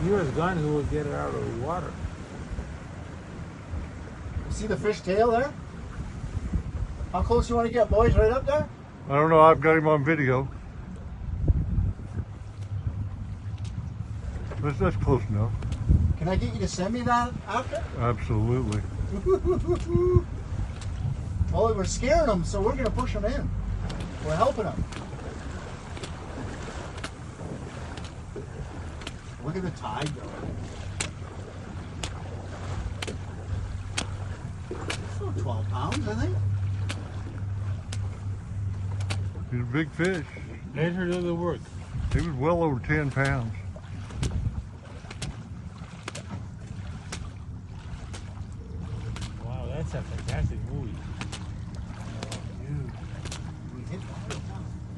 he was gone, he would get it out of the water. See the fish tail there? How close you want to get, boys? Right up there? I don't know. I've got him on video. That's close enough. Can I get you to send me that after? Absolutely. Well, we're scaring them, so we're going to push them in. We're helping them. Look at the tide going. Oh, 12 pounds, I think. He's a big fish. Let her do the work. He was well over 10 pounds.